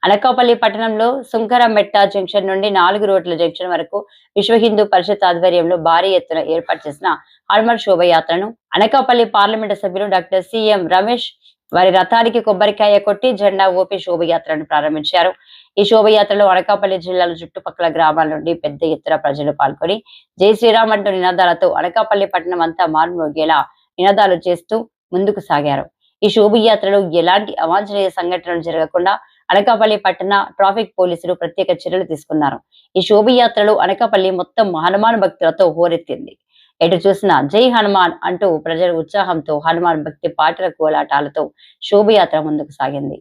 అనకాపల్లి పట్టణంలో సుంకరమెట్ట జంక్షన్ నుండి 4 రోడ్ల జంక్షన్ వరకు విశ్వ హిందూ పరిషత్ ఆధ్వర్యంలో భారీ ఎత్తున ఏర్పాటు చేసిన హనుమాన్ శోభయాత్రను అనకాపల్లి పార్లమెంటు సభ్యులు డాక్టర్ సిఎం రమేష్ వారి రథానికి కొబ్బరికాయ కొట్టి జెండా ఊపి శోభయాత్రను ప్రారంభించారు. ఈ శోభయాత్రలో అనకాపల్లి జిల్లాల చుట్టుపక్కల గ్రామాల నుండి పెద్ద ఎత్తున ప్రజలు పాల్గొని జై శ్రీరామ్ అంటూ నినాదాలతో అనకాపల్లి పట్టణం అంతా మార్మోగేలా నినాదాలు చేస్తూ ముందుకు సాగారు. ఈ శోభయాత్రలో ఎలాంటి అవాంఛనీయ సంఘటనలు జరగకుండా అనకాపల్లి పట్టణ ట్రాఫిక్ పోలీసులు ప్రత్యేక చర్యలు తీసుకున్నారు. ఈ శోభయాత్రలో అనకాపల్లి మొత్తం హనుమాన్ భక్తులతో హోరెత్తింది. ఎటు చూసినా జై హనుమాన్ అంటూ ప్రజల ఉత్సాహంతో హనుమాన్ భక్తి పాటల కోలాటాలతో శోభయాత్ర ముందుకు సాగింది.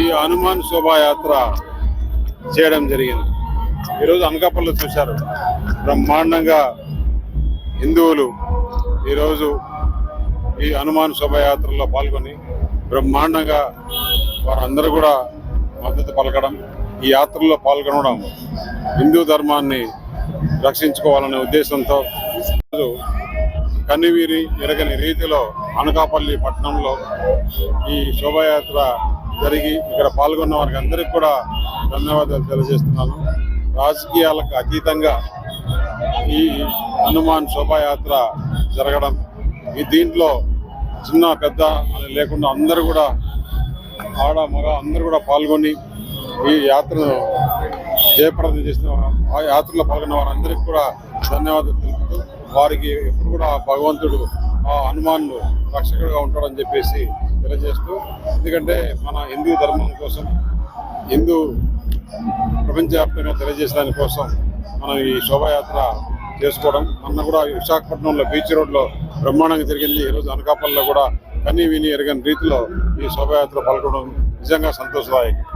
ఈ హనుమాన్ శోభాయాత్ర చేయడం జరిగింది. ఈరోజు అనకాపల్లిలో చూశారు, బ్రహ్మాండంగా హిందువులు ఈరోజు ఈ హనుమాన్ శోభాయాత్రలో పాల్గొని బ్రహ్మాండంగా వారందరూ కూడా మద్దతు పలకడం, ఈ యాత్రలో పాల్గొనడం హిందూ ధర్మాన్ని రక్షించుకోవాలనే ఉద్దేశంతో కనివీరి ఎరగని రీతిలో అనకాపల్లి పట్టణంలో ఈ శోభాయాత్ర జరిగి ఇక్కడ పాల్గొన్న వారికి అందరికీ కూడా ధన్యవాదాలు తెలియజేస్తున్నాను. రాజకీయాలకు అతీతంగా ఈ హనుమాన్ శోభాయాత్ర జరగడం, ఈ దీంట్లో చిన్న పెద్ద అని లేకుండా అందరూ కూడా ఆడ మగ అందరూ కూడా పాల్గొని ఈ యాత్రను జయప్రదం చేసిన ఆ యాత్రలో పాల్గొన్న వారందరికీ కూడా ధన్యవాదాలు తెలుపుతూ వారికి ఎప్పుడు కూడా భగవంతుడు ఆ హనుమాన్ రక్షకుడుగా ఉంటాడని చెప్పేసి తెలియజేస్తూ, ఎందుకంటే మన హిందూ ధర్మం కోసం, హిందూ ప్రపంచవ్యాప్తంగా తెలియజేసడానికి కోసం మనం ఈ శోభాయాత్ర చేసుకోవడం. మొన్న కూడా విశాఖపట్నంలో బీచ్ రోడ్లో బ్రహ్మాండంగా జరిగింది. ఈరోజు అనకాపల్లిలో కూడా కన్నీ విని ఎరగని రీతిలో ఈ శోభాయాత్ర పాల్గొనడం నిజంగా సంతోషదాయకం.